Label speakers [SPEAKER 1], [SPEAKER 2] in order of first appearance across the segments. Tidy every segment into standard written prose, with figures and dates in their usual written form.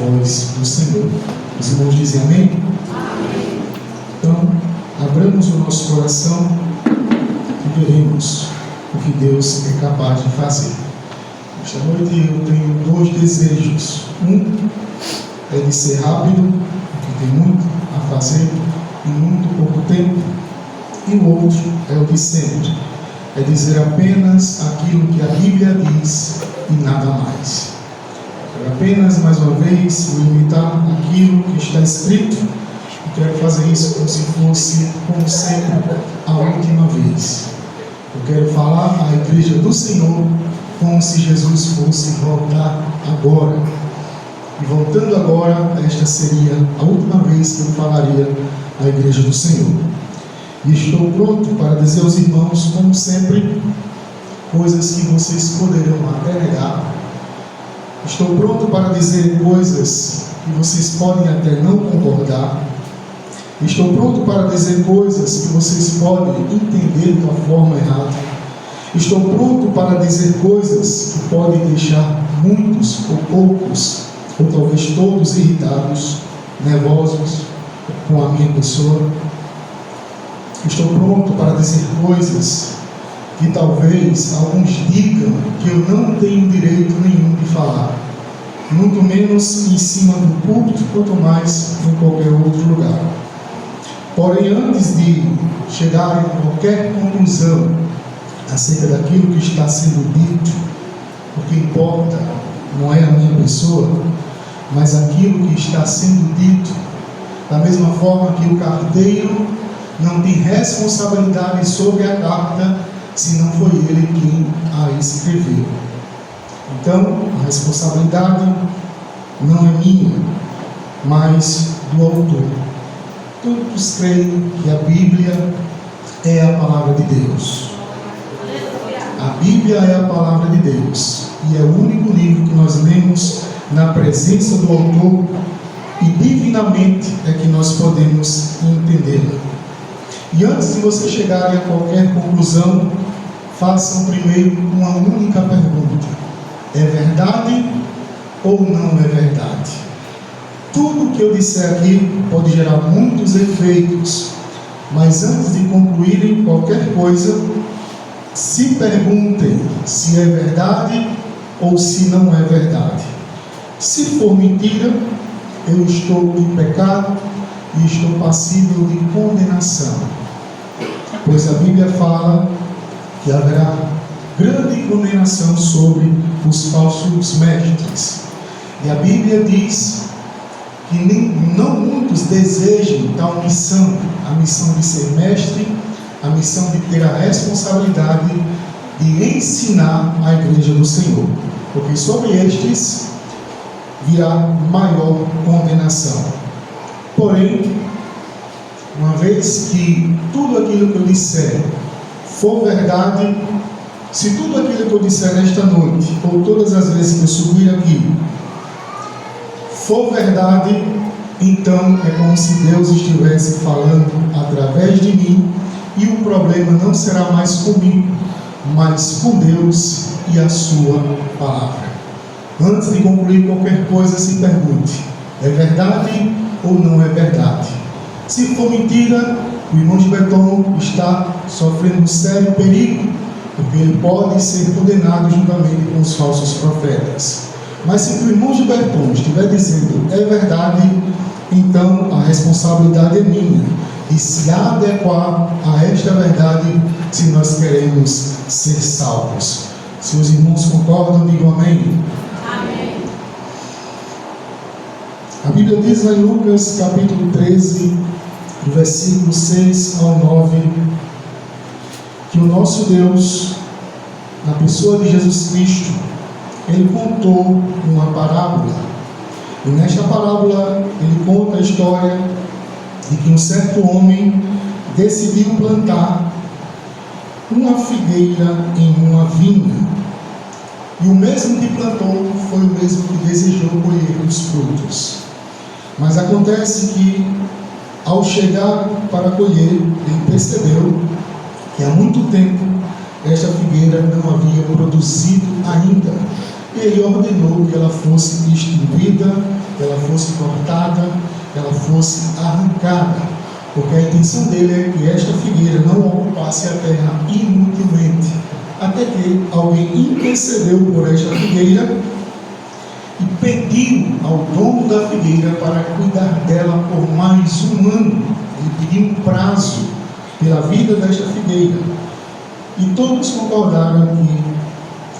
[SPEAKER 1] voz do Senhor. Os irmãos dizem amém?
[SPEAKER 2] Amém.
[SPEAKER 1] Então, abramos o nosso coração e veremos o que Deus é capaz de fazer. Esta noite eu tenho dois desejos. Um é de ser rápido, porque tem muito a fazer em muito pouco tempo. E o outro é o de sempre. É dizer apenas aquilo que a Bíblia diz e nada mais. Quero apenas, mais uma vez, limitar aquilo que está escrito. E quero fazer isso como se fosse, como sempre, a última vez. Eu quero falar à igreja do Senhor como se Jesus fosse voltar agora. E voltando agora, esta seria a última vez que eu falaria à igreja do Senhor. E estou pronto para dizer aos irmãos, como sempre, coisas que vocês poderão até negar. Estou pronto para dizer coisas que vocês podem até não concordar. Estou pronto para dizer coisas que vocês podem entender de uma forma errada. Estou pronto para dizer coisas que podem deixar muitos ou poucos, ou talvez todos irritados, nervosos com a minha pessoa. Estou pronto para dizer coisas que talvez alguns digam que eu não tenho direito nenhum de falar, muito menos em cima do púlpito, quanto mais em qualquer outro lugar. Porém, antes de chegar a qualquer conclusão acerca daquilo que está sendo dito, o que importa não é a minha pessoa, mas aquilo que está sendo dito, da mesma forma que o carteiro não tem responsabilidade sobre a carta se não foi ele quem a escreveu. Então, a responsabilidade não é minha, mas do autor. Todos creem que a Bíblia é a palavra de Deus. A Bíblia é a palavra de Deus e é o único livro que nós lemos na presença do autor e divinamente é que nós podemos entendê-la. E antes de você chegarem a qualquer conclusão, façam primeiro uma única pergunta: é verdade ou não é verdade? Tudo que eu disser aqui pode gerar muitos efeitos, mas antes de concluírem qualquer coisa, se perguntem se é verdade ou se não é verdade. Se for mentira, eu estou em pecado e estou passível de condenação, pois a Bíblia fala que haverá grande condenação sobre os falsos mestres. E a Bíblia diz que não muitos desejam tal missão, a missão de ser mestre, a missão de ter a responsabilidade de ensinar a igreja do Senhor, porque sobre estes virá maior condenação. Porém, uma vez que tudo aquilo que eu disser for verdade, se tudo aquilo que eu disser nesta noite, ou todas as vezes que eu subir aqui, for verdade, então é como se Deus estivesse falando através de mim, e o problema não será mais comigo, mas com Deus e a sua palavra. Antes de concluir qualquer coisa, se pergunte: é verdade ou não é verdade? Se for mentira, o irmão Gilberton está sofrendo um sério perigo, porque ele pode ser condenado juntamente com os falsos profetas. Mas se o irmão Gilberton estiver dizendo é verdade, então a responsabilidade é minha de se adequar a esta verdade se nós queremos ser salvos. Se os irmãos concordam, digam amém.
[SPEAKER 2] Amém.
[SPEAKER 1] A Bíblia diz lá em Lucas capítulo 13, do versículo 6 ao 9, que o nosso Deus, na pessoa de Jesus Cristo, ele contou uma parábola. E nesta parábola ele conta a história de que um certo homem decidiu plantar uma figueira em uma vinha. E o mesmo que plantou foi o mesmo que desejou colher os frutos. Mas acontece que, ao chegar para colher, ele percebeu que há muito tempo esta figueira não havia produzido ainda. E ele ordenou que ela fosse extinguida, que ela fosse cortada, ela fosse arrancada, porque a intenção dele é que esta figueira não ocupasse a terra inutilmente, até que alguém intercedeu por esta figueira e pediu ao dono da figueira para cuidar dela por mais um ano. Ele pediu um prazo pela vida desta figueira. E todos concordaram que,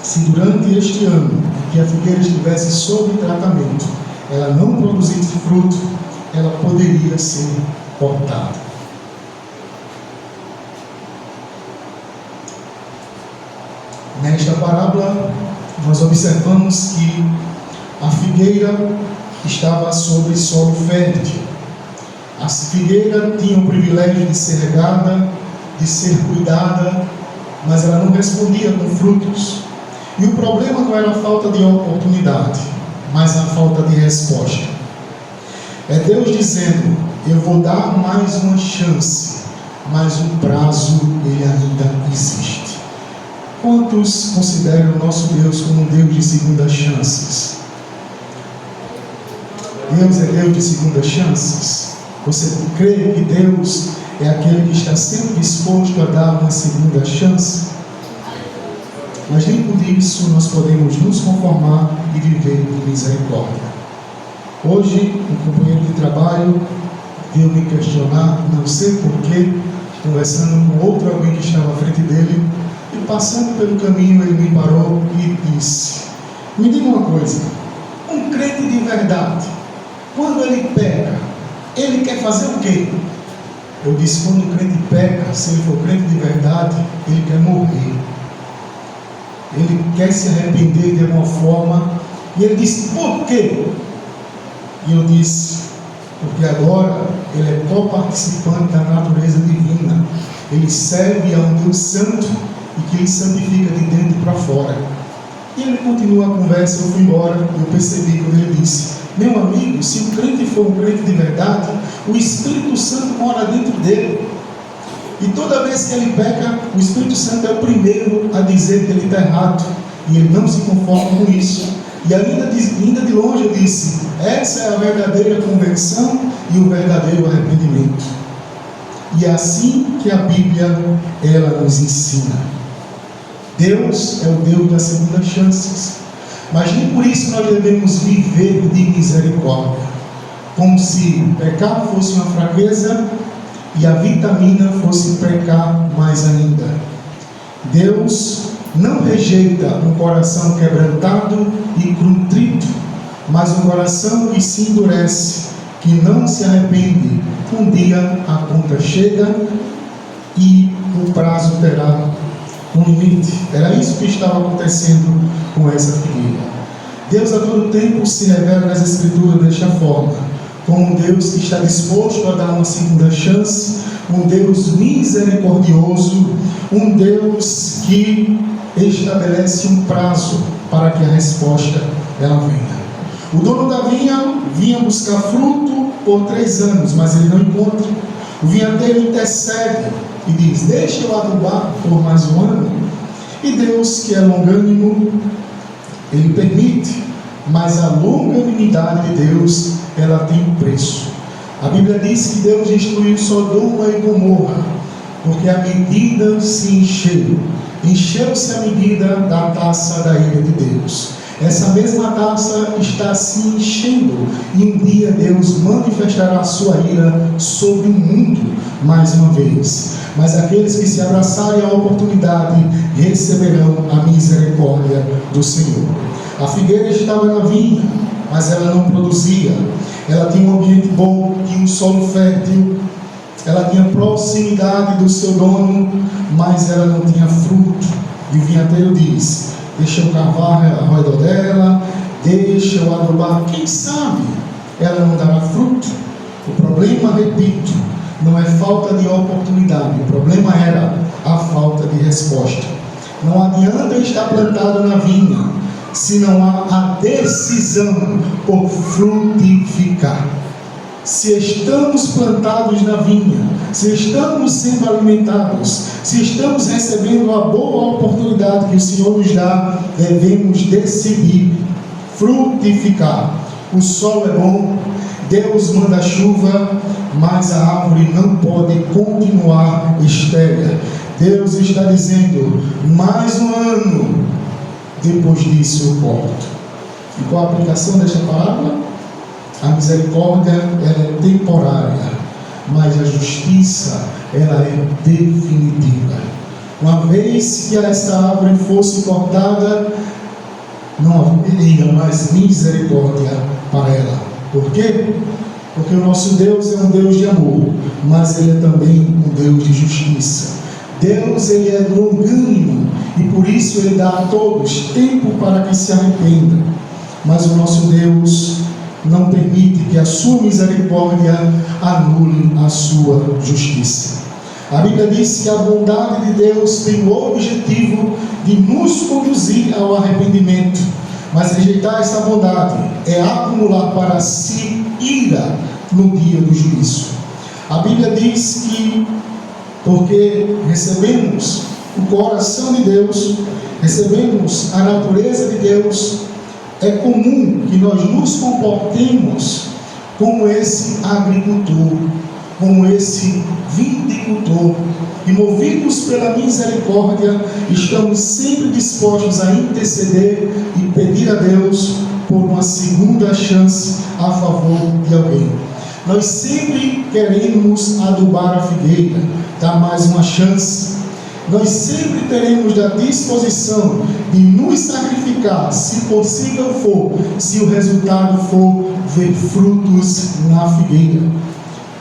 [SPEAKER 1] se durante este ano que a figueira estivesse sob tratamento, ela não produzisse fruto, ela poderia ser cortada. Nesta parábola, nós observamos que a figueira estava sobre solo fértil. A figueira tinha o privilégio de ser regada, de ser cuidada, mas ela não respondia com frutos. E o problema não era a falta de oportunidade, mas a falta de resposta. É Deus dizendo: eu vou dar mais uma chance, mas o prazo ele ainda existe. Quantos consideram o nosso Deus como um Deus de segundas chances? Deus é Deus de segundas chances? Você crê que Deus é aquele que está sempre disposto a dar uma segunda chance? Mas nem por isso nós podemos nos conformar e viver em misericórdia. Hoje, um companheiro de trabalho veio me questionar, não sei porquê, conversando com outro alguém que estava à frente dele, e passando pelo caminho ele me parou e disse: me diga uma coisa, um crente de verdade, quando ele peca, ele quer fazer o quê? Eu disse: quando o crente peca, se ele for crente de verdade, ele quer morrer. Ele quer se arrepender de alguma forma. E ele disse: por quê? E eu disse: porque agora ele é co-participante da natureza divina. Ele serve a um Deus santo e que ele santifica de dentro para fora. E ele continua a conversa. Eu fui embora. Eu percebi quando ele disse: meu amigo, se o crente for um crente de verdade, o Espírito Santo mora dentro dele. E toda vez que ele peca, o Espírito Santo é o primeiro a dizer que ele está errado. E ele não se conforma com isso. E ainda de longe eu disse: essa é a verdadeira conversão e o verdadeiro arrependimento. E é assim que a Bíblia ela nos ensina. Deus é o Deus das segundas chances. Mas nem por isso nós devemos viver de misericórdia, como se pecar fosse uma fraqueza e a vitamina fosse pecar mais ainda. Deus não rejeita um coração quebrantado e contrito, mas um coração que se endurece, que não se arrepende. Um dia a conta chega e o prazo terá um limite. Era isso que estava acontecendo com essa figueira. Deus a todo tempo se revela nas Escrituras desta forma, como um Deus que está disposto a dar uma segunda chance, um Deus misericordioso, um Deus que estabelece um prazo para que a resposta ela venha. O dono da vinha vinha buscar fruto por 3 anos, mas ele não encontra. O vinhadeiro intercede e diz: deixa eu adubar por mais um ano. E Deus, que é longânimo, ele permite, mas a longanimidade de Deus ela tem um preço. A Bíblia diz que Deus destruiu Sodoma e Gomorra porque a medida se encheu. Encheu-se a medida da taça da ira de Deus. Essa mesma taça está se enchendo, e um dia Deus manifestará a sua ira sobre o mundo mais uma vez. Mas aqueles que se abraçarem à oportunidade receberão a misericórdia do Senhor. A figueira estava na vinha, mas ela não produzia. Ela tinha um ambiente bom, tinha um solo fértil, ela tinha proximidade do seu dono, mas ela não tinha fruto. E o vinhadeiro diz: deixa eu cavar ao redor dela, deixa eu adubar, quem sabe ela não dará fruto. O problema, repito, não é falta de oportunidade, o problema era a falta de resposta. Não adianta estar plantado na vinha se não há a decisão por frutificar. Se estamos plantados na vinha, se estamos sendo alimentados, se estamos recebendo a boa oportunidade que o Senhor nos dá, devemos decidir frutificar. o sol é bom, Deus manda chuva, mas a árvore não pode continuar estéril. Deus está dizendo: mais um ano, depois disso eu corto. E qual a aplicação desta parábola? A misericórdia ela é temporária, mas a justiça ela é definitiva. Uma vez que esta árvore fosse cortada, não haveria mais misericórdia para ela. Por quê? Porque o nosso Deus é um Deus de amor, mas Ele é também um Deus de justiça. Deus ele é longânimo e por isso Ele dá a todos tempo para que se arrependam. Mas o nosso Deus não permite que a sua misericórdia anule a sua justiça. A Bíblia diz que a bondade de Deus tem o objetivo de nos conduzir ao arrependimento, mas rejeitar essa bondade é acumular para si ira no dia do juízo. A Bíblia diz que porque recebemos o coração de Deus, recebemos a natureza de Deus, é comum que nós nos comportemos como esse agricultor, como esse viticultor, e movidos pela misericórdia, estamos sempre dispostos a interceder e pedir a Deus por uma segunda chance a favor de alguém. Nós sempre queremos adubar a figueira, dar mais uma chance. Nós sempre teremos a disposição de nos sacrificar, se possível for, se o resultado for ver frutos na figueira.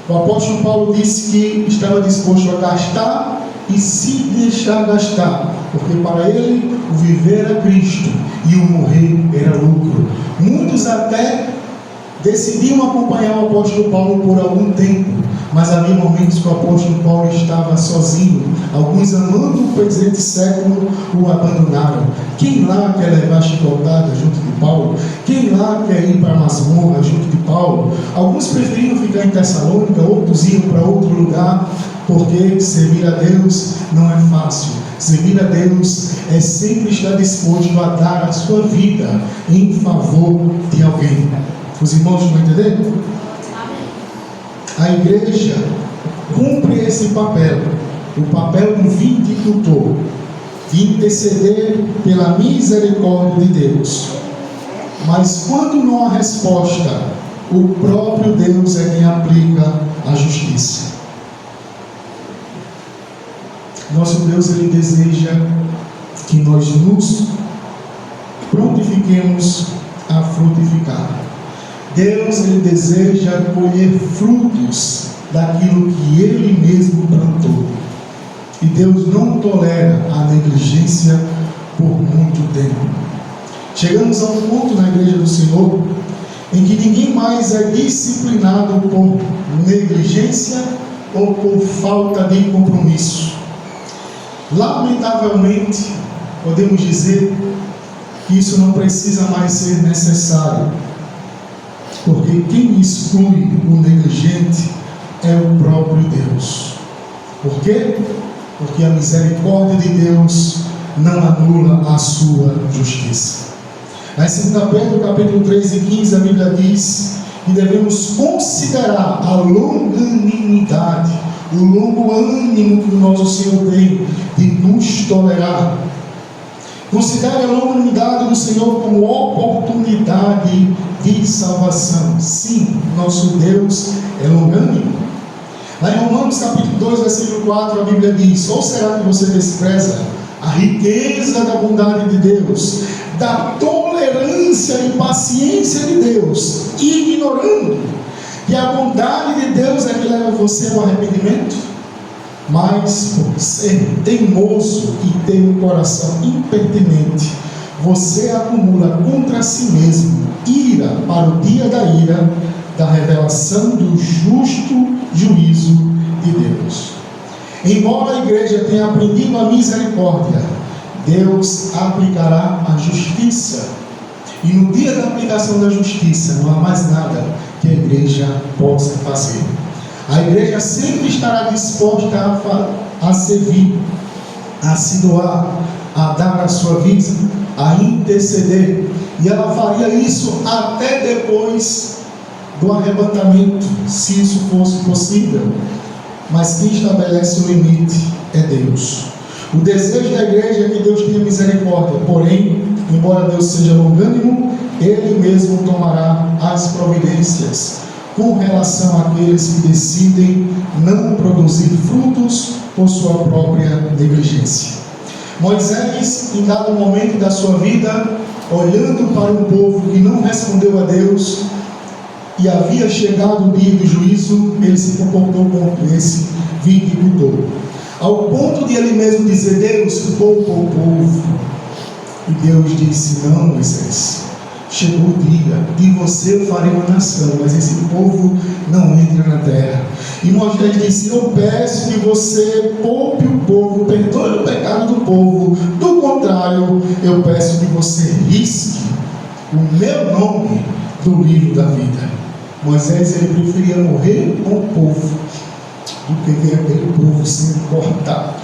[SPEAKER 1] O apóstolo Paulo disse que estava disposto a gastar e se deixar gastar, porque para ele o viver era Cristo e o morrer era lucro. Muitos até decidiam acompanhar o apóstolo Paulo por algum tempo, mas havia momentos que o apóstolo Paulo estava sozinho. Alguns, amando o presente século, o abandonaram. Quem lá quer levar chicotada junto de Paulo? Quem lá quer ir para a masmorra junto de Paulo? Alguns preferiram ficar em Tessalônica, outros iam para outro lugar, porque servir a Deus não é fácil. Servir a Deus é sempre estar disposto a dar a sua vida em favor de alguém. Os irmãos estão entendendo? A igreja cumpre esse papel, o papel do viticultor, de interceder pela misericórdia de Deus. Mas quando não há resposta, o próprio Deus é quem aplica a justiça. Nosso Deus, Ele deseja que nós nos prontifiquemos a frutificar. Deus, Ele deseja colher frutos daquilo que Ele mesmo plantou. E Deus não tolera a negligência por muito tempo. Chegamos a um ponto na igreja do Senhor em que ninguém mais é disciplinado por negligência ou por falta de compromisso. Lamentavelmente, podemos dizer que isso não precisa mais ser necessário, porque quem exclui o negligente é o próprio Deus. Por quê? Porque a misericórdia de Deus não anula a sua justiça. Em 2 Pedro, capítulo 3 e 15, a Bíblia diz que devemos considerar a longanimidade, o longo ânimo que o nosso Senhor tem de nos tolerar. Considere a longanimidade do Senhor como oportunidade de salvação. Sim, nosso Deus é longânimo. Lá em Romanos capítulo 2, versículo 4, a Bíblia diz: ou será que você despreza a riqueza da bondade de Deus, da tolerância e paciência de Deus, ignorando que a bondade de Deus é que leva você ao arrependimento? Mas por ser teimoso e ter um coração impertinente, você acumula contra si mesmo ira para o dia da ira, da revelação do justo juízo de Deus. Embora a igreja tenha aprendido a misericórdia, Deus aplicará a justiça. E no dia da aplicação da justiça, não há mais nada que a igreja possa fazer. A igreja sempre estará disposta a servir, a se doar, a dar a sua vida, a interceder, E ela faria isso até depois do arrebatamento, se isso fosse possível. Mas quem estabelece o limite é Deus. O desejo da igreja é que Deus tenha misericórdia, porém, embora Deus seja longânimo, Ele mesmo tomará as providências com relação àqueles que decidem não produzir frutos por sua própria negligência. Moisés, em dado momento da sua vida, olhando para um povo que não respondeu a Deus e havia chegado o dia do juízo, ele se comportou como esse viticultor, ao ponto de ele mesmo dizer: Deus, poupa o povo. E Deus disse: não, Moisés, chegou o dia, de você eu farei uma nação, mas esse povo não entra na terra. E Moisés disse: eu peço que você poupe o povo, perdoe o pecado do povo, do contrário, eu peço que você risque o meu nome do livro da vida. Moisés, ele preferia morrer com o povo do que ver aquele povo sendo cortado.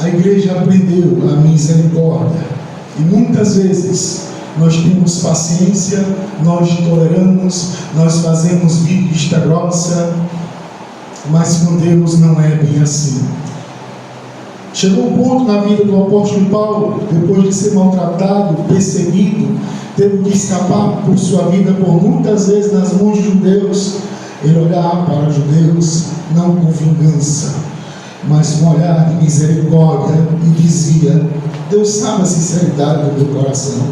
[SPEAKER 1] A igreja aprendeu a misericórdia, e muitas vezes nós temos paciência, nós toleramos, nós fazemos vista grossa, mas com Deus não é bem assim. Chegou um ponto na vida do apóstolo Paulo, depois de ser maltratado, perseguido, teve que escapar por sua vida por muitas vezes nas mãos de judeus. Ele olhava para os judeus não com vingança, mas com um olhar de misericórdia, e dizia: Deus sabe a sinceridade do meu coração.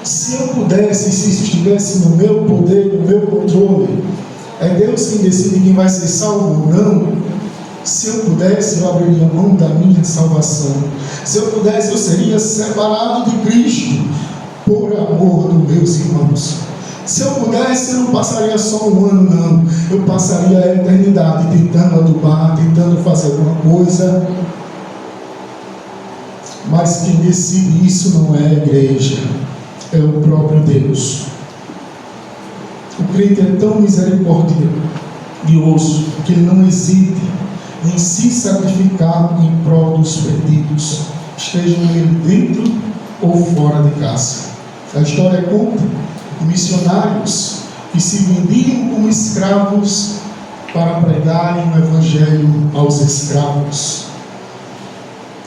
[SPEAKER 1] Se eu pudesse, se isso estivesse no meu poder, no meu controle, é Deus quem decide quem vai ser salvo ou não. Se eu pudesse, eu abriria mão da minha salvação. Se eu pudesse, eu seria separado de Cristo por amor dos meus irmãos. Se eu pudesse, eu não passaria só um ano, não. Eu passaria a eternidade tentando adubar, tentando fazer alguma coisa. Mas quem decide isso não é a igreja, é o próprio Deus. O crente é tão misericordioso que ele não hesita em se sacrificar em prol dos perdidos, estejam ele dentro ou fora de casa. A história conta de missionários que se vendiam como escravos para pregarem o evangelho aos escravos.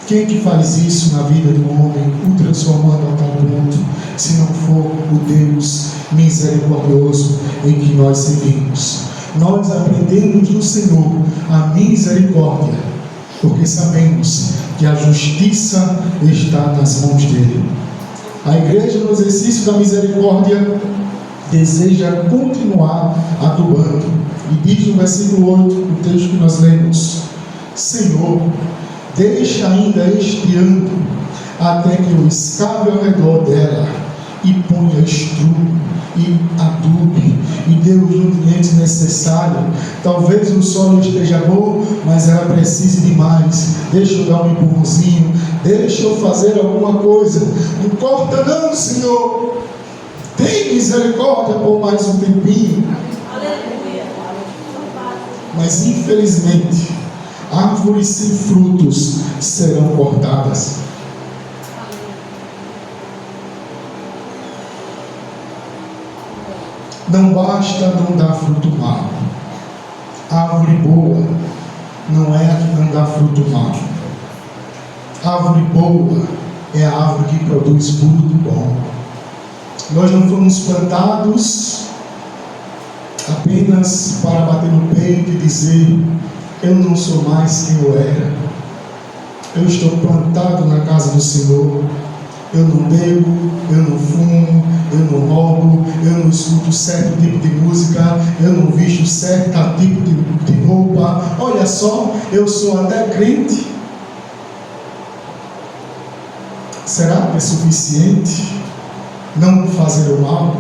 [SPEAKER 1] Quem que faz isso na vida do homem, o transformando a tal ponto, se não for o Deus misericordioso em que nós servimos? Nós aprendemos do Senhor a misericórdia, porque sabemos que a justiça está nas mãos dele. A igreja, no exercício da misericórdia, deseja continuar adubando. E diz no versículo 8, o texto que nós lemos: Senhor, deixa ainda este ano, até que eu escape ao redor dela e ponha estrume e adube e dê os nutrientes necessários. Talvez o solo esteja bom, mas ela precise de mais. Deixa eu dar um empurrãozinho, deixa eu fazer alguma coisa. Não corta não, Senhor. Tem misericórdia por mais um tempinho. Mas infelizmente, árvores sem frutos serão cortadas. Não basta não dar fruto mau. Árvore boa não é a que não dá fruto mau. Árvore boa é a árvore que produz fruto bom. Nós não fomos plantados apenas para bater no peito e dizer: eu não sou mais quem eu era. Eu estou plantado na casa do Senhor. Eu não bebo, eu não fumo, eu não roubo, eu não escuto certo tipo de música, eu não visto certo tipo de roupa. Olha só, eu sou até crente. Será que é suficiente não fazer o mal?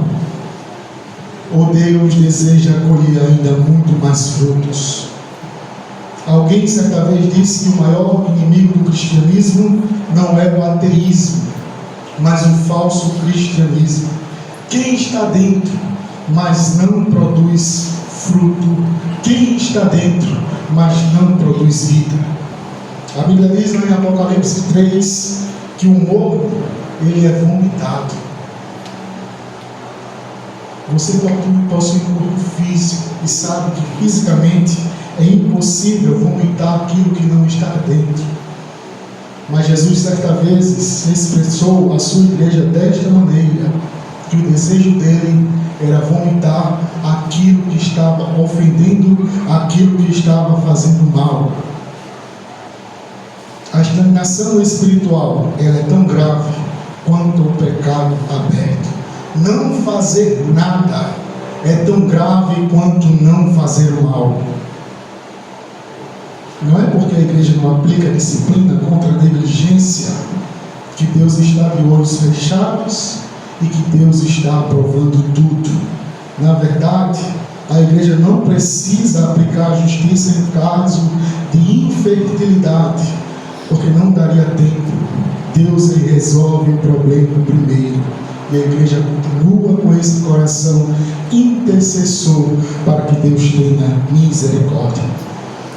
[SPEAKER 1] Ou Deus deseja colher ainda muito mais frutos? Alguém certa vez disse que o maior inimigo do cristianismo não é o ateísmo, mas o falso cristianismo. Quem está dentro, mas não produz fruto? Quem está dentro, mas não produz vida? A Bíblia diz lá em Apocalipse 3 que o morto, ele é vomitado. Você possui um corpo físico e sabe que fisicamente é impossível vomitar aquilo que não está dentro. Mas Jesus, certa vez, expressou à sua igreja desta maneira, que o desejo dele era vomitar aquilo que estava ofendendo, aquilo que estava fazendo mal. A estagnação espiritual, ela é tão grave quanto o pecado aberto. Não fazer nada é tão grave quanto não fazer o mal. Não é porque a igreja não aplica disciplina contra a negligência que Deus está de olhos fechados e que Deus está aprovando tudo. Na verdade, a igreja não precisa aplicar a justiça em caso de infertilidade, porque não daria tempo. Deus ele resolve o problema primeiro. E a igreja continua com esse coração intercessor para que Deus tenha misericórdia.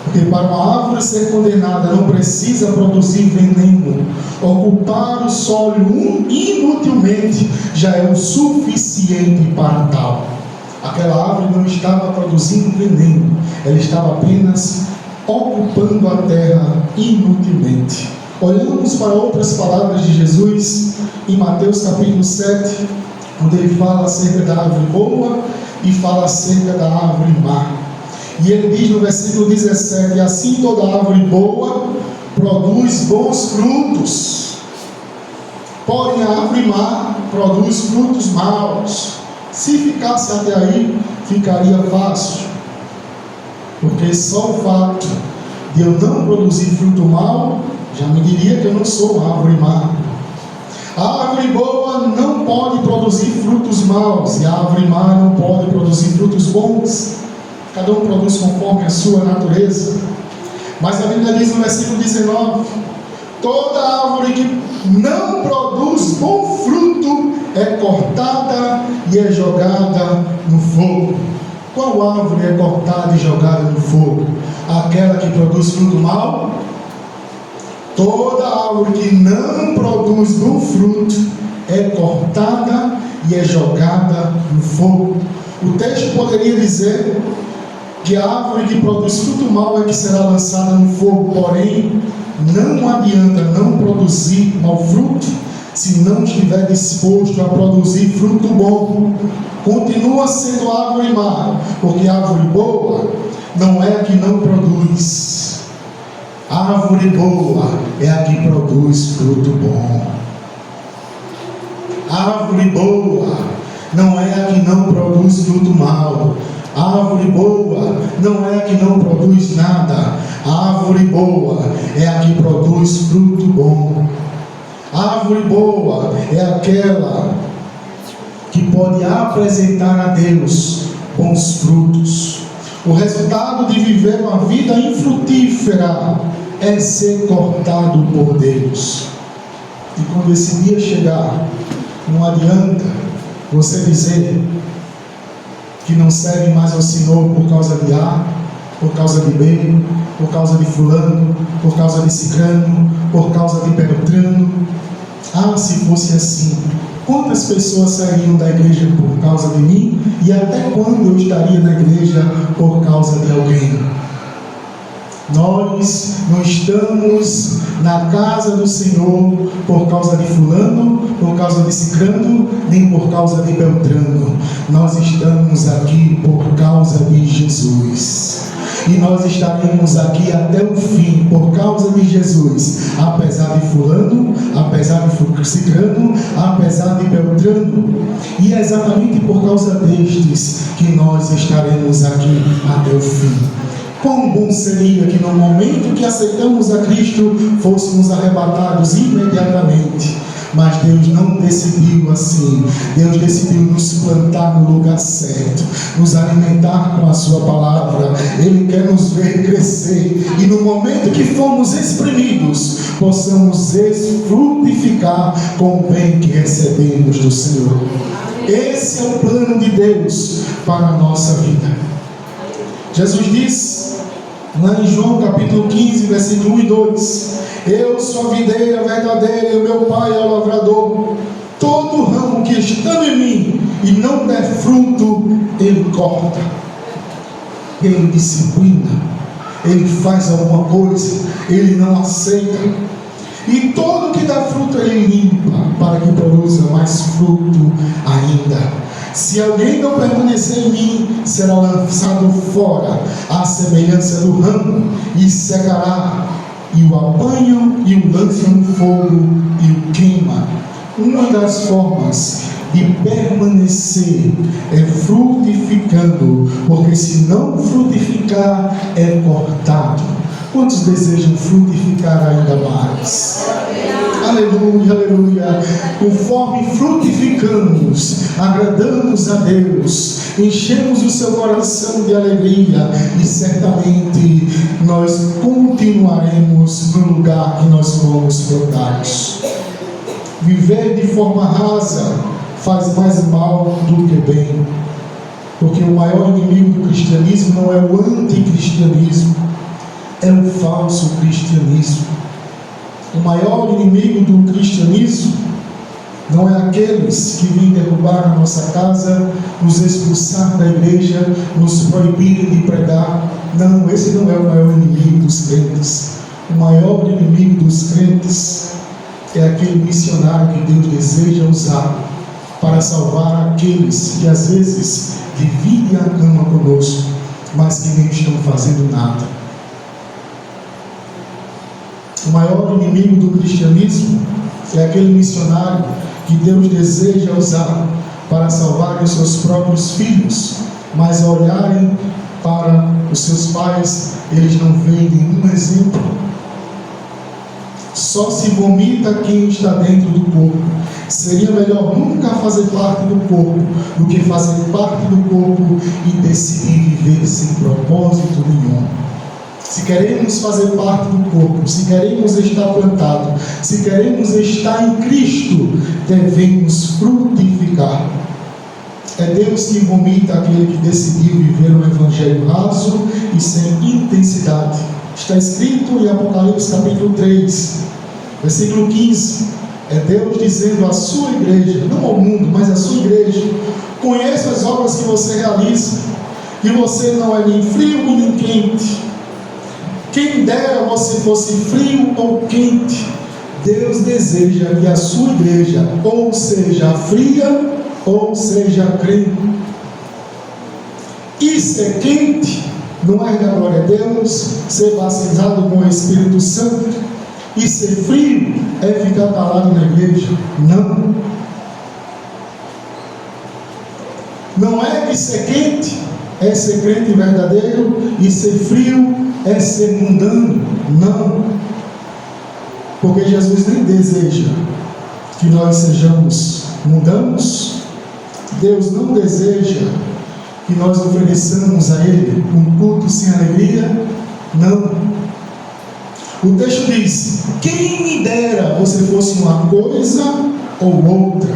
[SPEAKER 1] Porque para uma árvore ser condenada não precisa produzir veneno. Ocupar o solo inutilmente já é o suficiente para tal. Aquela árvore não estava produzindo veneno, ela estava apenas ocupando a terra inutilmente. Olhamos para outras palavras de Jesus em Mateus capítulo 7, onde ele fala acerca da árvore boa e fala acerca da árvore má. E ele diz no versículo 17: assim toda árvore boa produz bons frutos, porém a árvore má produz frutos maus. Se ficasse até aí, ficaria fácil, porque só o fato de eu não produzir fruto mau já me diria que eu não sou uma árvore má. A árvore boa não pode produzir frutos maus, e a árvore má não pode produzir frutos bons. Cada um produz conforme a sua natureza. Mas a Bíblia diz no versículo 19: toda árvore que não produz bom fruto é cortada e é jogada no fogo. Qual árvore é cortada e jogada no fogo? Aquela que produz fruto mau? Toda árvore que não produz bom fruto é cortada e é jogada no fogo. O texto poderia dizer que a árvore que produz fruto mau é que será lançada no fogo, porém não adianta não produzir mau fruto se não estiver disposto a produzir fruto bom. Continua sendo árvore má, porque a árvore boa não é a que não produz. A árvore boa é a que produz fruto bom. A árvore boa não é a que não produz fruto mau. A árvore boa não é a que não produz nada. A árvore boa é a que produz fruto bom. A árvore boa é aquela que pode apresentar a Deus bons frutos. O resultado de viver uma vida infrutífera é ser cortado por Deus. E quando esse dia chegar, não adianta você dizer que não serve mais ao Senhor por causa de A, por causa de B, por causa de fulano, por causa de cicrano, por causa de beltrano. Ah, se fosse assim, quantas pessoas sairiam da igreja por causa de mim? E até quando eu estaria na igreja por causa de alguém? Nós não estamos na casa do Senhor por causa de fulano, por causa de cicrano, nem por causa de beltrano. Nós estamos aqui por causa de Jesus. E nós estaremos aqui até o fim por causa de Jesus, apesar de fulano, apesar de cicrano, apesar de beltrano. E é exatamente por causa destes que nós estaremos aqui até o fim. Quão bom seria que no momento que aceitamos a Cristo fôssemos arrebatados imediatamente. Mas Deus não decidiu assim. Deus decidiu nos plantar no lugar certo, nos alimentar com a sua palavra. Ele quer nos ver crescer, e no momento que fomos exprimidos, possamos frutificar com o bem que recebemos do Senhor. Esse é o plano de Deus para a nossa vida. Jesus diz lá em João capítulo 15, versículo 1 e 2: Eu sou a videira verdadeira e o meu Pai é o lavrador. Todo ramo que está em mim e não der fruto, Ele corta. Ele disciplina. Ele faz alguma coisa, Ele não aceita. E todo que dá fruto Ele limpa, para que produza mais fruto ainda. Se alguém não permanecer em mim, será lançado fora, à semelhança do ramo, e secará. E o apanham e o lançam no fogo e o queima. Uma das formas de permanecer é frutificando, porque se não frutificar, é cortado. Quantos desejam frutificar ainda mais? Aleluia, aleluia. Conforme frutificamos, agradamos a Deus, enchemos o seu coração de alegria, e certamente nós continuaremos no lugar que nós fomos plantados. Viver de forma rasa faz mais mal do que bem, porque o maior inimigo do cristianismo não é o anticristianismo, é o falso cristianismo. O maior inimigo do cristianismo não é aqueles que vêm derrubar a nossa casa, nos expulsar da igreja, nos proibirem de pregar. Não, esse não é o maior inimigo dos crentes. O maior inimigo dos crentes é aquele missionário que Deus deseja usar para salvar aqueles que às vezes dividem a cama conosco, mas que nem estão fazendo nada. O maior inimigo do cristianismo é aquele missionário que Deus deseja usar para salvar os seus próprios filhos, mas ao olharem para os seus pais, eles não veem nenhum exemplo. Só se vomita quem está dentro do corpo. Seria melhor nunca fazer parte do corpo do que fazer parte do corpo e decidir viver sem propósito nenhum. Se queremos fazer parte do corpo, se queremos estar plantados, se queremos estar em Cristo, devemos frutificar. É Deus que vomita aquele que decidiu viver um evangelho raso e sem intensidade. Está escrito em Apocalipse capítulo 3, versículo 15. É Deus dizendo à sua igreja, não ao mundo, mas à sua igreja: conheça as obras que você realiza, que você não é nem frio nem quente. Quem dera você fosse frio ou quente. Deus deseja que a sua igreja ou seja fria ou seja crente. E ser quente não é da glória a Deus, ser batizado com o Espírito Santo. E ser frio é ficar calado na igreja. Não. Não é que ser quente é ser crente verdadeiro e ser frio é ser mundano. Não. Porque Jesus nem deseja que nós sejamos mundanos. Deus não deseja que nós ofereçamos a Ele um culto sem alegria. Não. O texto diz: quem me dera você fosse uma coisa ou outra.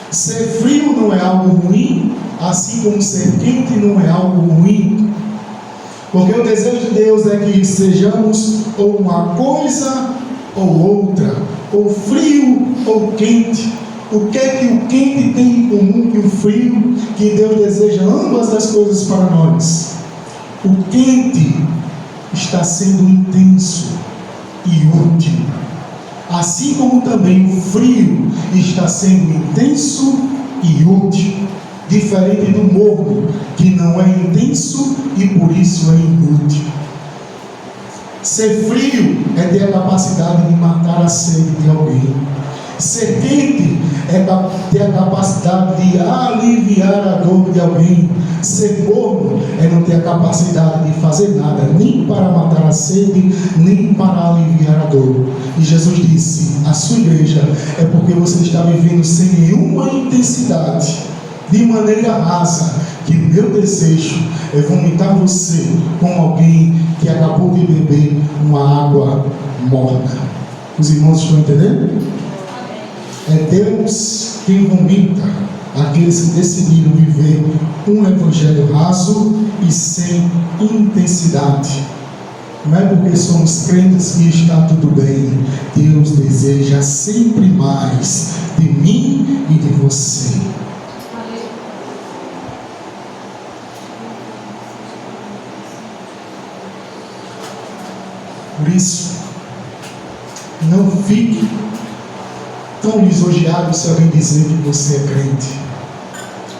[SPEAKER 1] Ser frio não é algo ruim, assim como ser quente não é algo ruim. Porque o desejo de Deus é que sejamos ou uma coisa ou outra, ou frio ou quente. O que é que o quente tem em comum com o frio? Que Deus deseja ambas as coisas para nós. O quente está sendo intenso e útil, assim como também o frio está sendo intenso e útil, diferente do morno, que não é intenso e por isso é inútil. Ser frio é ter a capacidade de matar a sede de alguém. Ser quente é ter a capacidade de aliviar a dor de alguém. Ser morno é não ter a capacidade de fazer nada, nem para matar a sede, nem para aliviar a dor. E Jesus disse: a sua igreja é porque você está vivendo sem nenhuma intensidade, de maneira rasa, que o meu desejo é vomitar você como alguém que acabou de beber uma água morna. Os irmãos estão entendendo? É Deus quem vomita aqueles que decidiram viver um evangelho raso e sem intensidade. Não é porque somos crentes que está tudo bem. Deus deseja sempre mais de mim e de você. Por isso, não fique tão lisonjeado se alguém dizer que você é crente.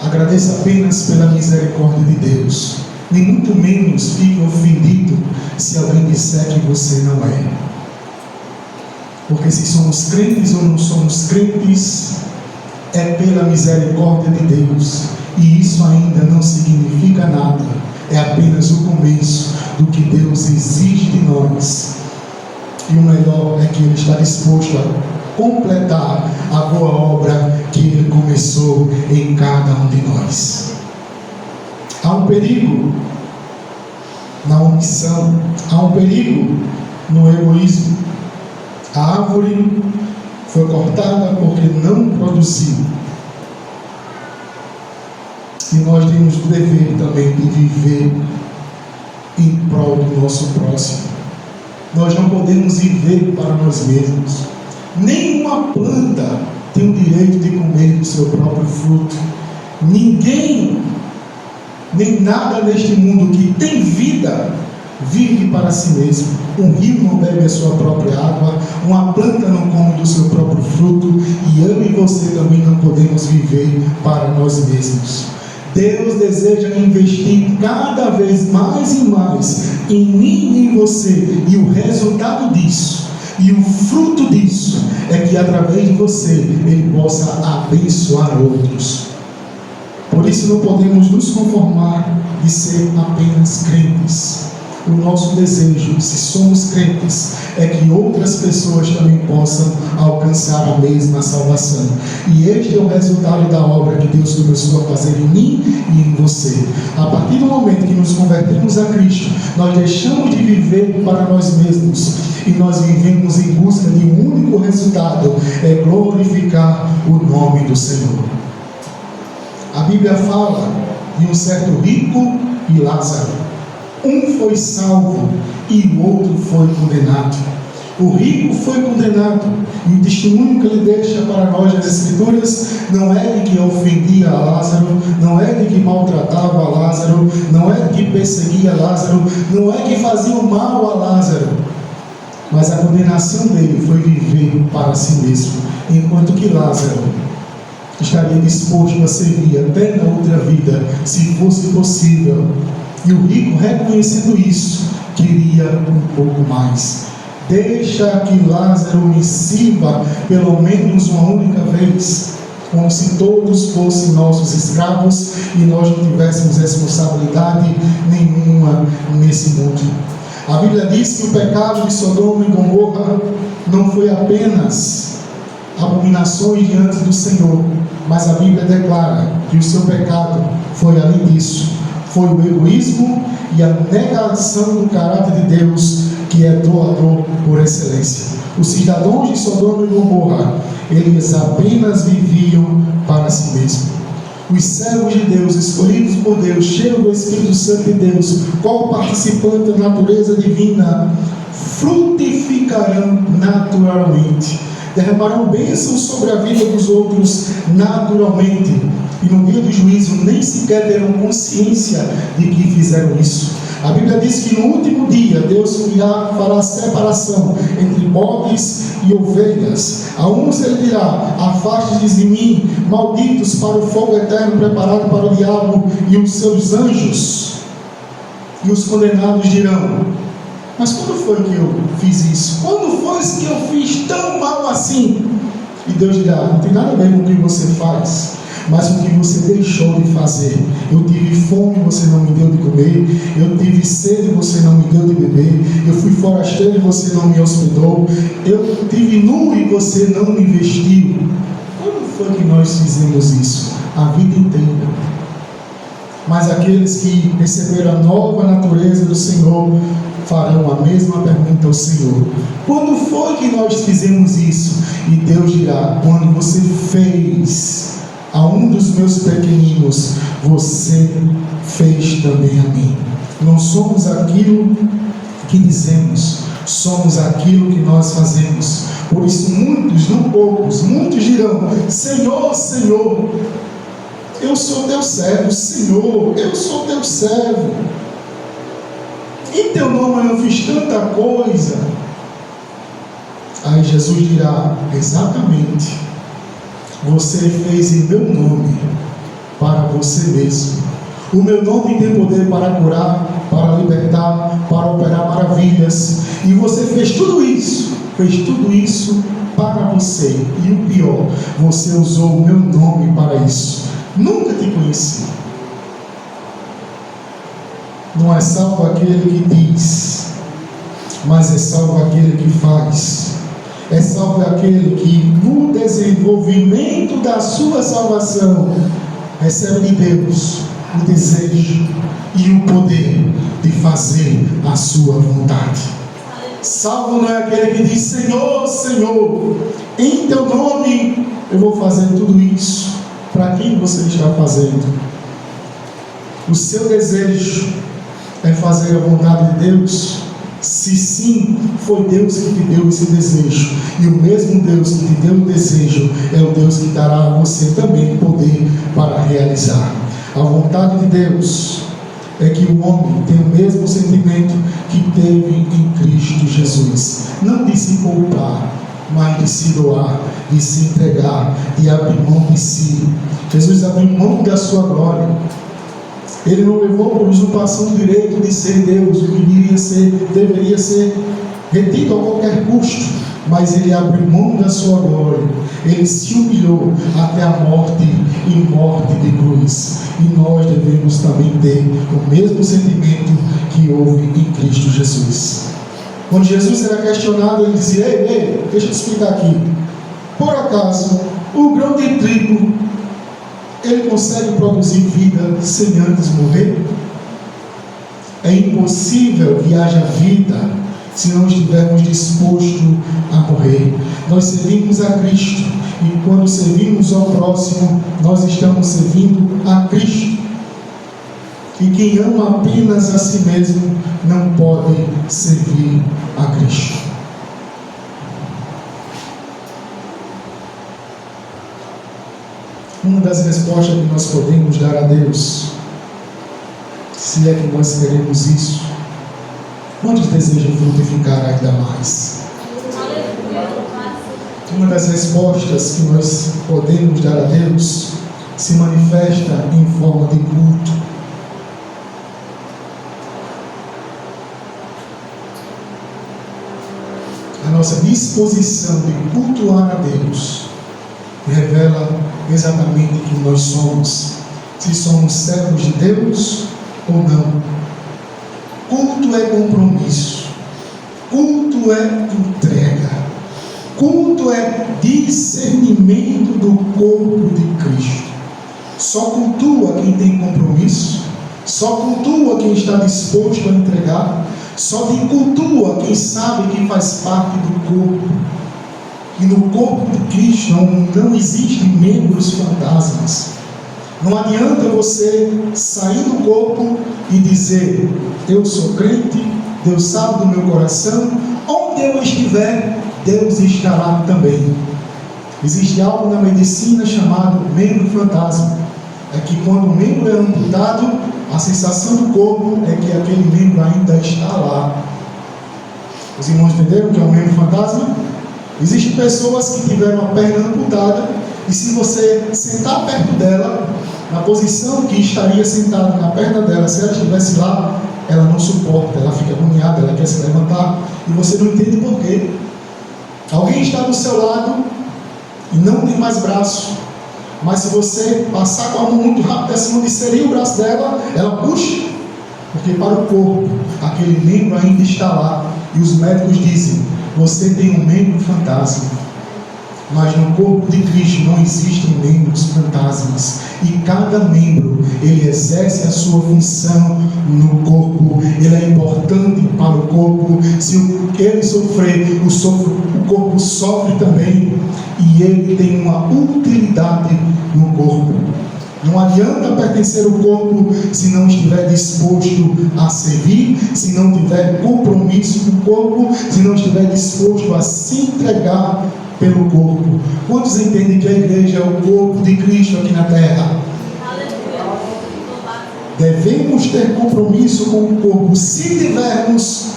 [SPEAKER 1] Agradeça apenas pela misericórdia de Deus. Nem muito menos fique ofendido se alguém disser que você não é. Porque se somos crentes ou não somos crentes, é pela misericórdia de Deus. E isso ainda não significa nada. É apenas o começo do que Deus exige de nós. E o melhor é que Ele está disposto a completar a boa obra que Ele começou em cada um de nós. Há um perigo na omissão, há um perigo no egoísmo. A árvore foi cortada porque não produziu. E nós temos o dever também de viver em prol do nosso próximo. Nós não podemos viver para nós mesmos. Nenhuma planta tem o direito de comer do seu próprio fruto. Ninguém, nem nada neste mundo que tem vida, vive para si mesmo. Um rio não bebe a sua própria água, uma planta não come do seu próprio fruto, e eu e você também não podemos viver para nós mesmos. Deus deseja investir cada vez mais e mais em mim e em você, e o resultado disso, e o fruto disso, é que através de você Ele possa abençoar outros. Por isso não podemos nos conformar de ser apenas crentes. O nosso desejo, se somos crentes, é que outras pessoas também possam alcançar a mesma salvação. E este é o resultado da obra que Deus começou a fazer em mim e em você. A partir do momento que nos convertemos a Cristo, nós deixamos de viver para nós mesmos e nós vivemos em busca de um único resultado: é glorificar o nome do Senhor. A Bíblia fala de um certo rico e Lázaro. Um foi salvo e o outro foi condenado. O rico foi condenado, e o testemunho que ele deixa para nós nas Escrituras não é de que ofendia a Lázaro, não é de que maltratava a Lázaro, não é de que perseguia Lázaro, não é que fazia o mal a Lázaro, mas a condenação dele foi viver para si mesmo, enquanto que Lázaro estaria disposto a servir até na outra vida, se fosse possível. E o rico, reconhecendo isso, queria um pouco mais. Deixa que Lázaro me sirva pelo menos uma única vez, como se todos fossem nossos escravos e nós não tivéssemos responsabilidade nenhuma nesse mundo. A Bíblia diz que o pecado de Sodoma e Gomorra não foi apenas abominações diante do Senhor, mas a Bíblia declara que o seu pecado foi além disso. Foi o egoísmo e a negação do caráter de Deus, que é doador por excelência. Os cidadãos de Sodoma e Gomorra, eles apenas viviam para si mesmos. Os servos de Deus, escolhidos por Deus, cheios do Espírito Santo de Deus, como participante da natureza divina, frutificarão naturalmente, derramarão bênçãos sobre a vida dos outros naturalmente, e no dia do juízo nem sequer terão consciência de que fizeram isso. A Bíblia diz que no último dia Deus fará separação entre bodes e ovelhas. A uns ele dirá: afaste-vos de mim, malditos, para o fogo eterno preparado para o diabo e os seus anjos. E os condenados dirão: mas quando foi que eu fiz isso? Quando foi que eu fiz tão mal assim? E Deus dirá: não tem nada a ver com o que você faz, mas o que você deixou de fazer. Eu tive fome e você não me deu de comer, eu tive sede e você não me deu de beber, eu fui forasteiro e você não me hospedou, eu tive nu e você não me vestiu. Quando foi que nós fizemos isso? A vida inteira. Mas aqueles que receberam a nova natureza do Senhor farão a mesma pergunta ao Senhor: quando foi que nós fizemos isso? E Deus dirá: quando você fez a um dos meus pequeninos, você fez também a mim. Não somos aquilo que dizemos, somos aquilo que nós fazemos. Por isso muitos, não poucos, muitos dirão: Senhor, Senhor, eu sou teu servo. Senhor, eu sou teu servo. Em teu nome eu fiz tanta coisa. Aí Jesus dirá: exatamente, você fez em meu nome, para você mesmo. O meu nome tem poder para curar, para libertar, para operar maravilhas. E você fez tudo isso para você. E o pior, você usou o meu nome para isso. Nunca te conheci. Não é salvo aquele que diz, mas é salvo aquele que faz. É salvo aquele que, no desenvolvimento da sua salvação, recebe de Deus o desejo e o poder de fazer a sua vontade. Salvo não é aquele que diz: Senhor, Senhor, em teu nome eu vou fazer tudo isso. Para quem você está fazendo? O seu desejo é fazer a vontade de Deus? Se sim, foi Deus que te deu esse desejo. E o mesmo Deus que te deu o desejo é o Deus que dará a você também poder para realizar. A vontade de Deus é que o homem tenha o mesmo sentimento que teve em Cristo Jesus. Não de se poupar, mas de se doar, de se entregar, de abrir mão de si. Jesus abriu mão da sua glória. Ele não levou por usurpação o direito de ser Deus, o que deveria ser retido a qualquer custo, mas ele abriu mão da sua glória. Ele se humilhou até a morte, e morte de cruz. E nós devemos também ter o mesmo sentimento que houve em Cristo Jesus. Quando Jesus era questionado, ele dizia: ei, deixa eu te explicar aqui. Por acaso, o grão de trigo, ele consegue produzir vida sem antes morrer? É impossível que haja vida se não estivermos dispostos a morrer. Nós servimos a Cristo, e quando servimos ao próximo, nós estamos servindo a Cristo. E quem ama apenas a si mesmo não pode servir a Cristo. Uma das respostas que nós podemos dar a Deus, se é que nós queremos isso, quantos desejam frutificar ainda mais? Uma das respostas que nós podemos dar a Deus se manifesta em forma de culto. A nossa disposição de cultuar a Deus revela exatamente quem nós somos, se somos servos de Deus ou não. Culto é compromisso, culto é entrega, culto é discernimento do corpo de Cristo. Só cultua quem tem compromisso, só cultua quem está disposto a entregar, só te cultua quem sabe que faz parte do corpo. E no corpo de Cristo não existem membros fantasmas. Não adianta você sair do corpo e dizer: eu sou crente, Deus sabe do meu coração, onde eu estiver, Deus estará também. Existe algo na medicina chamado membro fantasma. É que quando o membro é amputado, a sensação do corpo é que aquele membro ainda está lá. Os irmãos entenderam o que é um membro fantasma? Existem pessoas que tiveram a perna amputada, e se você sentar perto dela, na posição que estaria sentado na perna dela, se ela estivesse lá, ela não suporta, ela fica agoniada, ela quer se levantar, e você não entende por quê. Alguém está do seu lado e não tem mais braço, mas se você passar com a mão muito rápido acima de seria o braço dela, ela puxa, porque para o corpo, aquele membro ainda está lá, e os médicos dizem: você tem um membro fantasma. Mas no corpo de Cristo não existem membros fantasmas, e cada membro, ele exerce a sua função no corpo. Ele é importante para o corpo. Se ele sofrer, o corpo sofre também, e ele tem uma utilidade no corpo. Não adianta pertencer ao corpo se não estiver disposto a servir, se não tiver compromisso com o corpo, se não estiver disposto a se entregar pelo corpo. Quantos entendem que a igreja é o corpo de Cristo aqui na terra? Devemos ter compromisso com o corpo. Se tivermos,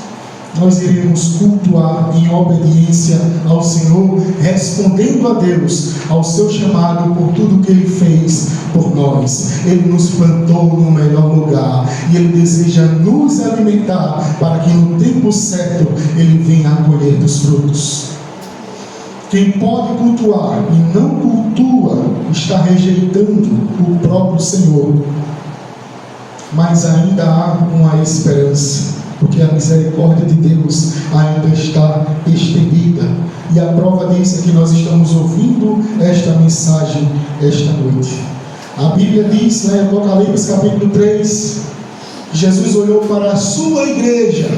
[SPEAKER 1] nós iremos cultuar em obediência ao Senhor, respondendo a Deus, ao seu chamado, por tudo que Ele fez por nós. Ele nos plantou no melhor lugar e Ele deseja nos alimentar para que no tempo certo Ele venha a colher dos frutos. Quem pode cultuar e não cultua está rejeitando o próprio Senhor. Mas ainda há uma esperança, porque a misericórdia de Deus ainda está estendida. E a prova disso é que nós estamos ouvindo esta mensagem esta noite. A Bíblia diz, em Apocalipse capítulo 3, que Jesus olhou para a sua igreja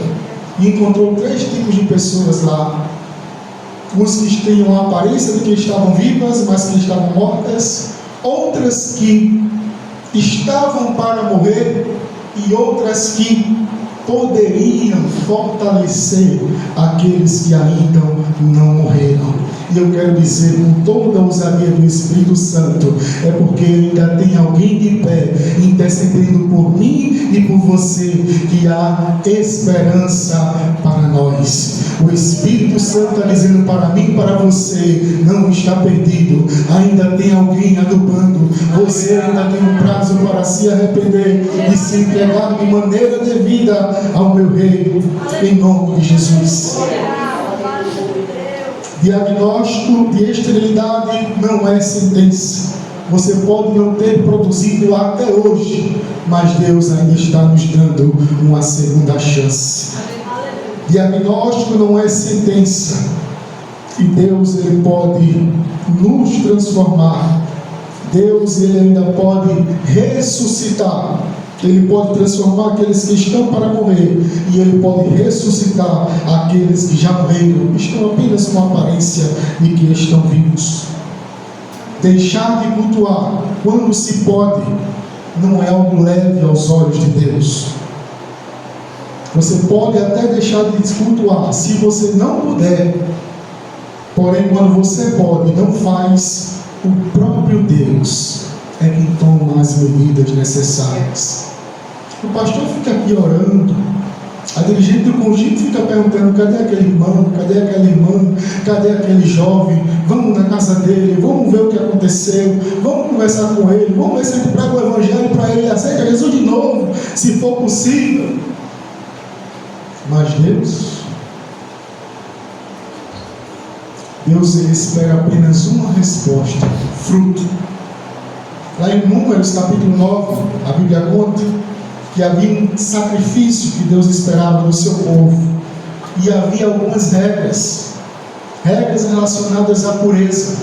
[SPEAKER 1] e encontrou 3 tipos de pessoas lá. Uns que tinham a aparência de que estavam vivas, mas que estavam mortas. Outras que estavam para morrer e outras que poderiam fortalecer aqueles que ainda não morreram. E eu quero dizer com toda a ousadia do Espírito Santo, é porque ainda tem alguém de pé intercedendo por mim e por você, que há esperança para nós. O Espírito Santo está dizendo para mim e para você: não está perdido, ainda tem alguém adubando. Você ainda tem um prazo para se arrepender e se entregar de maneira devida ao meu Rei, em nome de Jesus. Diagnóstico de esterilidade não é sentença. Você pode não ter produzido até hoje, mas Deus ainda está nos dando uma segunda chance. Diagnóstico não é sentença, e Deus ele pode nos transformar. Deus ele ainda pode ressuscitar. Ele pode transformar aqueles que estão para morrer, e Ele pode ressuscitar aqueles que já morreram, estão apenas com a aparência de que estão vivos. Deixar de cultuar quando se pode não é algo leve aos olhos de Deus. Você pode até deixar de cultuar se você não puder, porém quando você pode, não faz, o próprio Deus é quem toma as medidas necessárias. O pastor fica aqui orando, a dirigente do conjunto fica perguntando: cadê aquele irmão, cadê aquela irmã, cadê aquele jovem? Vamos na casa dele, vamos ver o que aconteceu, vamos conversar com ele, vamos ver se ele prega o evangelho para ele, aceita Jesus de novo, se for possível. Mas Deus ele espera apenas uma resposta: fruto. Lá em Números capítulo 9, a Bíblia conta que havia um sacrifício que Deus esperava do seu povo, e havia algumas regras relacionadas à pureza.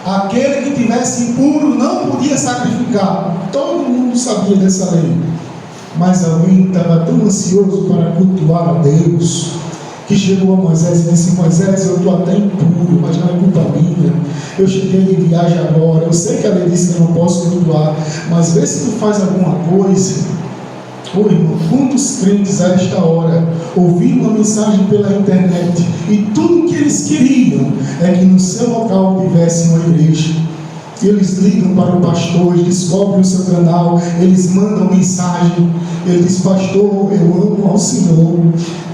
[SPEAKER 1] Aquele que tivesse impuro não podia sacrificar. Todo mundo sabia dessa lei, mas alguém estava tão ansioso para cultuar a Deus, que chegou a Moisés e disse: Moisés, eu estou até impuro, mas não é culpa minha, eu cheguei de viagem agora, eu sei que a lei disse que eu não posso cultuar, mas vê se tu faz alguma coisa. Ô irmão, quantos crentes a esta hora ouviram uma mensagem pela internet e tudo que eles queriam é que no seu local tivesse uma igreja. Eles ligam para o pastor, eles descobrem o seu canal, eles mandam mensagem, ele diz: pastor, eu amo ao Senhor,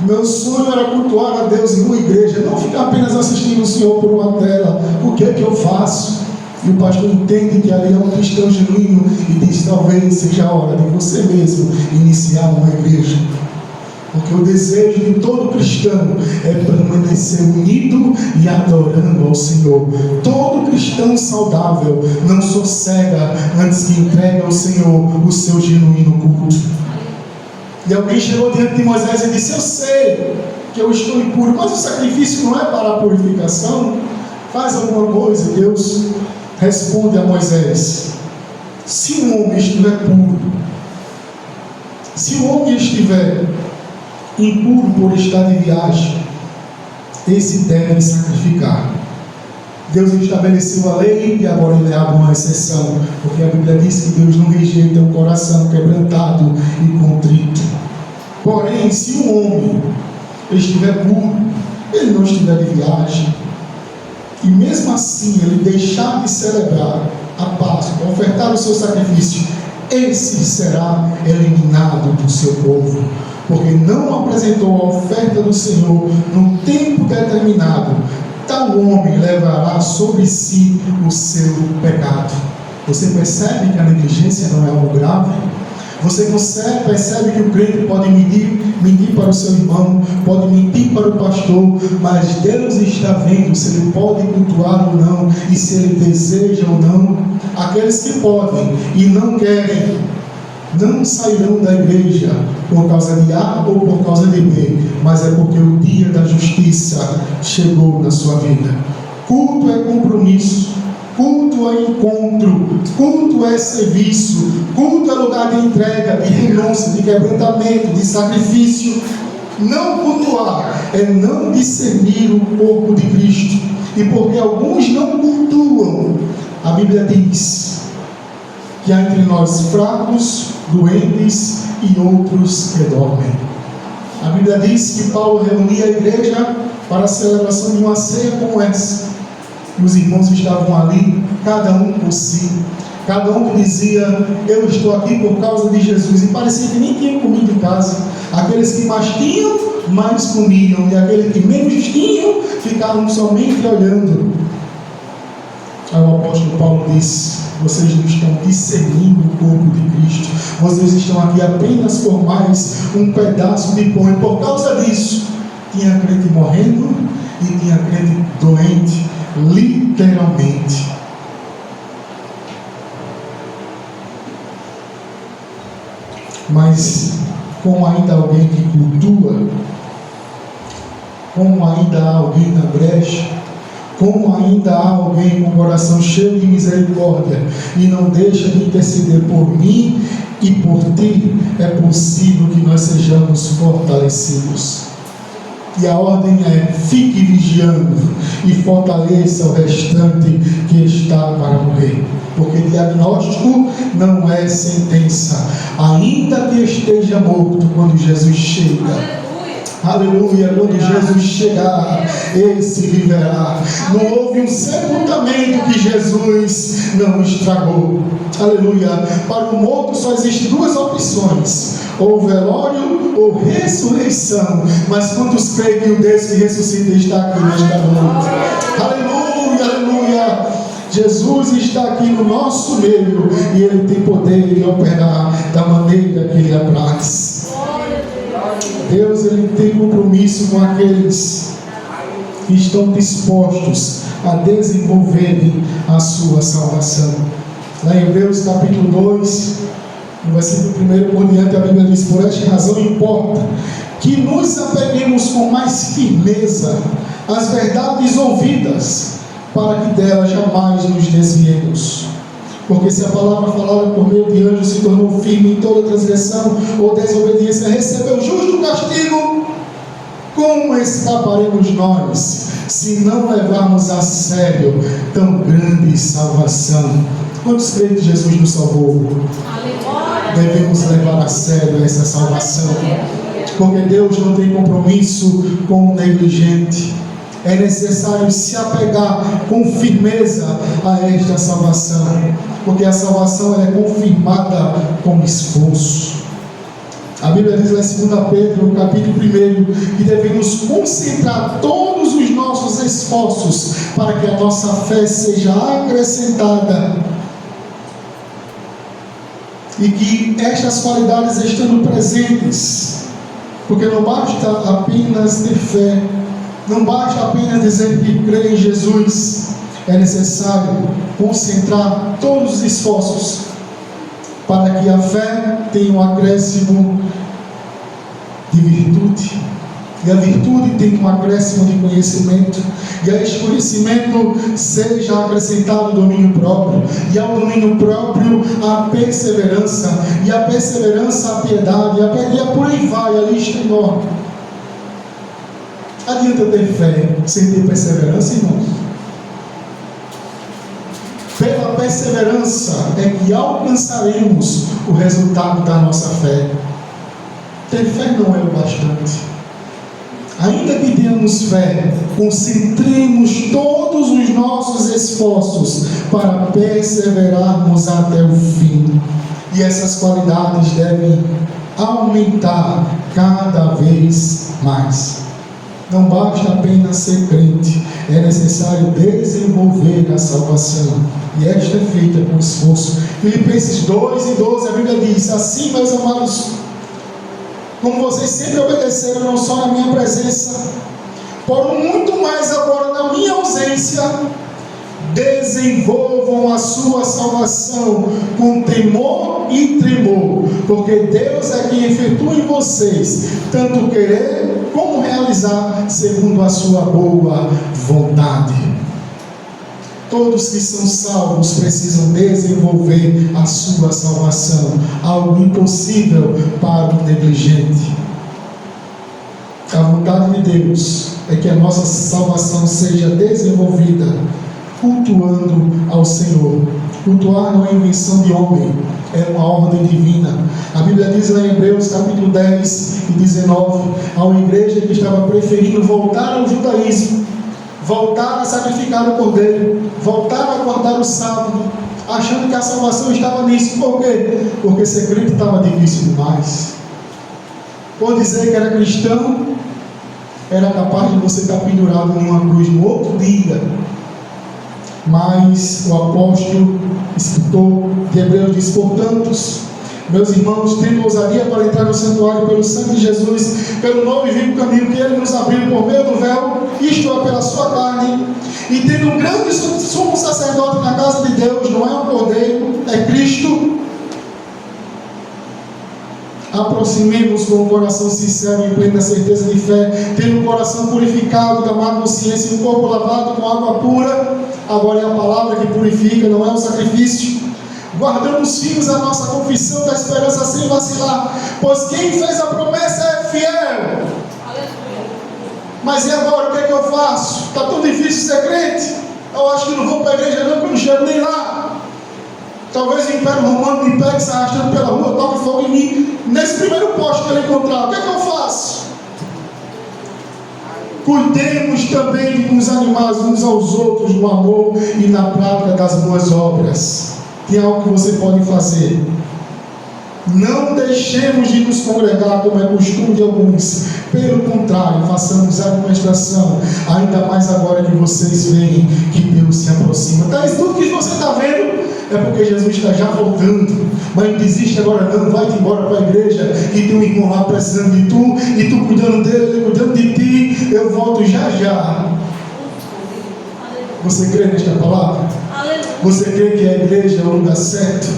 [SPEAKER 1] meu sonho era cultuar a Deus em uma igreja, não ficar apenas assistindo o Senhor por uma tela. O que é que eu faço? E o pastor entende que ali é um cristão genuíno e diz: talvez seja a hora de você mesmo iniciar uma igreja. Porque o desejo de todo cristão é permanecer unido e adorando ao Senhor. Todo cristão saudável não sossega antes que entregue ao Senhor o seu genuíno culto. E alguém chegou diante de Moisés e disse: eu sei que eu estou impuro, mas o sacrifício não é para a purificação. Faz alguma coisa. Deus responde a Moisés: se um homem estiver puro, se o homem estiver impuro por estar de viagem, esse deve sacrificar. Deus estabeleceu a lei e agora ele abre uma exceção, porque a Bíblia diz que Deus não rejeita um coração quebrantado e contrito. Porém, se um homem estiver puro, ele não estiver de viagem, e mesmo assim ele deixar de celebrar a Páscoa, ofertar o seu sacrifício, esse será eliminado do seu povo, porque não apresentou a oferta do Senhor no tempo determinado. Tal homem levará sobre si o seu pecado. Você percebe que a negligência não é algo grave? Você percebe que o crente pode mentir para o seu irmão, pode mentir para o pastor, mas Deus está vendo se ele pode cultuar ou não, e se ele deseja ou não. Aqueles que podem e não querem, não sairão da igreja por causa de A ou por causa de B, mas é porque o dia da justiça chegou na sua vida. Culto é compromisso, culto é encontro, culto é serviço, culto é lugar de entrega, de renúncia, de quebrantamento, de sacrifício. Não cultuar é não discernir o corpo de Cristo. E porque alguns não cultuam, a Bíblia diz que há entre nós fracos, doentes e outros que dormem. A Bíblia diz que Paulo reunia a igreja para a celebração de uma ceia como essa. E os irmãos estavam ali, cada um por si. Cada um que dizia: eu estou aqui por causa de Jesus. E parecia que nem tinham comida em casa. Aqueles que mais tinham, mais comiam. E aqueles que menos tinham, ficavam somente olhando. Aí o apóstolo Paulo disse: vocês não estão discernindo o corpo de Cristo. Vocês estão aqui apenas por mais um pedaço de pão. E por causa disso, tinha crente morrendo e tinha crente doente, literalmente. Mas como ainda há alguém que cultua, como ainda há alguém na brecha, como ainda há alguém com o coração cheio de misericórdia e não deixa de interceder por mim e por ti, é possível que nós sejamos fortalecidos. E a ordem é: fique vigiando e fortaleça o restante que está para morrer. Porque diagnóstico não é sentença. Ainda que esteja morto, quando Jesus chega, aleluia, quando Jesus chegar, esse viverá. Não houve um sepultamento que Jesus não estragou. Aleluia. Para o morto só existem duas opções: ou velório ou ressurreição. Mas quantos creem que o Deus que ressuscita está aqui nesta noite? Aleluia, aleluia. Jesus está aqui no nosso meio e Ele tem poder de operar da maneira que Ele apraz. Deus, Ele tem compromisso com aqueles que estão dispostos a desenvolverem a sua salvação. Lá em Hebreus capítulo 2, no versículo 1 por diante, a Bíblia diz: por esta razão importa que nos apeguemos com mais firmeza às verdades ouvidas, para que dela jamais nos desviemos. Porque se a palavra falada por meio de anjos se tornou firme em toda transgressão ou desobediência, recebeu justo castigo, como escaparemos nós, se não levarmos a sério tão grande salvação? Quantos creem que Jesus nos salvou? Devemos levar a sério essa salvação, porque Deus não tem compromisso com o negligente. É necessário se apegar com firmeza a esta salvação, porque a salvação é confirmada com esforço. A Bíblia diz lá em 2 Pedro, no capítulo 1, que devemos concentrar todos os nossos esforços para que a nossa fé seja acrescentada, e que estas qualidades estando presentes, porque não basta apenas ter fé, não basta apenas dizer que crê em Jesus, é necessário concentrar todos os esforços para que a fé tenha um acréscimo de virtude, e a virtude tenha um acréscimo de conhecimento, e a este conhecimento seja acrescentado o domínio próprio, e ao domínio próprio a perseverança, e a perseverança a piedade, e por aí vai, a lista é enorme. Adianta ter fé sem ter perseverança, irmãos? perseverança é que alcançaremos o resultado da nossa fé. Ter fé não é o bastante. Ainda que tenhamos fé, concentremos todos os nossos esforços para perseverarmos até o fim. E essas qualidades devem aumentar cada vez mais. Não basta apenas ser crente, é necessário desenvolver a salvação. E esta é feita com esforço. Filipenses 2:12, a Bíblia diz: assim, meus amados, como vocês sempre obedeceram, não só na minha presença, por muito mais agora na minha ausência, desenvolvam a sua salvação com temor e tremor, porque Deus é quem efetua em vocês tanto querer como realizar segundo a sua boa vontade. Todos que são salvos precisam desenvolver a sua salvação, algo impossível para o negligente. A vontade de Deus é que a nossa salvação seja desenvolvida cultuando ao Senhor. Cultuar não é invenção de homem, é uma ordem divina. A Bíblia diz lá em Hebreus capítulo 10 e 19, a uma igreja que estava preferindo voltar ao judaísmo, voltar a sacrificar o cordeiro, voltar a guardar o sábado, achando que a salvação estava nisso. Por quê? Porque ser crente estava difícil demais. Por dizer que era cristão, era capaz de você estar pendurado numa cruz no outro dia. Mas o apóstolo, escritor de Hebreus, diz: portanto, meus irmãos, tendo ousadia para entrar no santuário pelo sangue de Jesus, pelo novo e vivo caminho que Ele nos abriu por meio do véu, isto é, pela sua carne, e tendo um grande sumo sacerdote na casa de Deus, não é um cordeiro, é Cristo, aproximemos com o coração sincero e plena certeza de fé, tendo o coração purificado da má consciência e o corpo lavado com água pura. Agora é a palavra que purifica, não é o sacrifício. Guardamos firmes a nossa confissão da esperança sem vacilar, pois quem fez a promessa é fiel. Mas e agora, o que é que eu faço? Está tão difícil ser crente? Eu acho que não vou para a igreja não, porque eu não chego nem lá. Talvez o Império Romano me pegue se arrastando pela rua, toque fogo em mim. Nesse primeiro posto que ele encontrar, o que é que eu faço? Cuidemos também de nos animar uns aos outros no amor e na prática das boas obras. Tem algo que você pode fazer. Não deixemos de nos congregar como é costume de alguns. Pelo contrário, façamos a administração, ainda mais agora que vocês veem que Deus se aproxima. Tá, isso tudo que você está vendo é porque Jesus está já voltando. Mas não desiste agora não, vai-te embora para a igreja, que tem um irmão lá precisando de tu, e tu cuidando dele, ele cuidando de ti. Eu volto já já. Você crê nesta palavra? Você crê que a igreja é o lugar certo?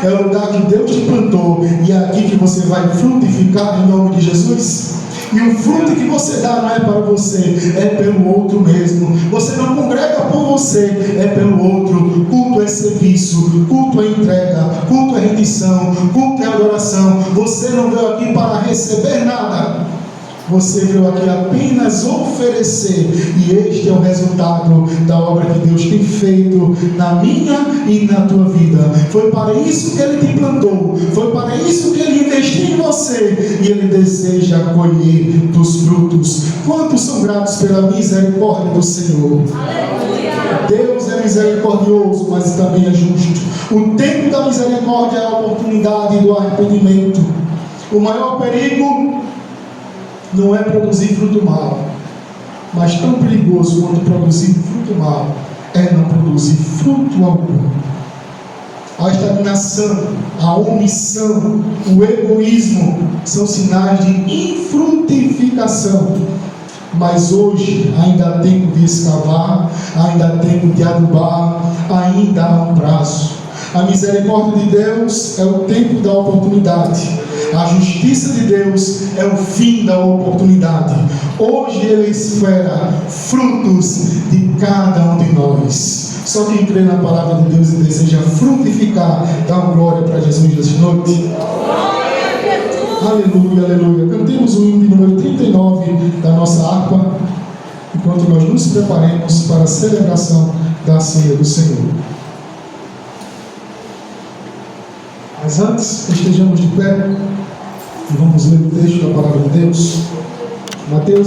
[SPEAKER 1] É o lugar que Deus te plantou, e é aqui que você vai frutificar em nome de Jesus? E o fruto que você dá não é para você, é pelo outro mesmo. Você não congrega por você, é pelo outro. Culto é serviço, culto é entrega, culto é rendição, culto é adoração. Você não veio aqui para receber nada, você veio aqui apenas oferecer. E este é o resultado da obra que Deus tem feito na minha e na tua vida. Foi para isso que Ele te plantou, foi para isso que Ele investiu em você, e Ele deseja colher dos frutos. Quantos são gratos pela misericórdia do Senhor? Aleluia. Deus é misericordioso, mas também é justo. O tempo da misericórdia é a oportunidade do arrependimento. O maior perigo não é produzir fruto mau, mas tão perigoso quanto produzir fruto mau é não produzir fruto algum. A estagnação, a omissão, o egoísmo são sinais de infrutificação. Mas hoje ainda há tempo de escavar, ainda há tempo de adubar, ainda há um prazo. A misericórdia de Deus é o tempo da oportunidade. A justiça de Deus é o fim da oportunidade. Hoje Ele espera frutos de cada um de nós. Só quem crê na palavra de Deus e deseja frutificar, dá uma glória para Jesus nesta noite. Aleluia, aleluia. Cantemos o hino de número 39 da nossa harpa, enquanto nós nos preparemos para a celebração da ceia do Senhor. Mas antes, estejamos de pé e vamos ler o texto da palavra de Deus. Mateus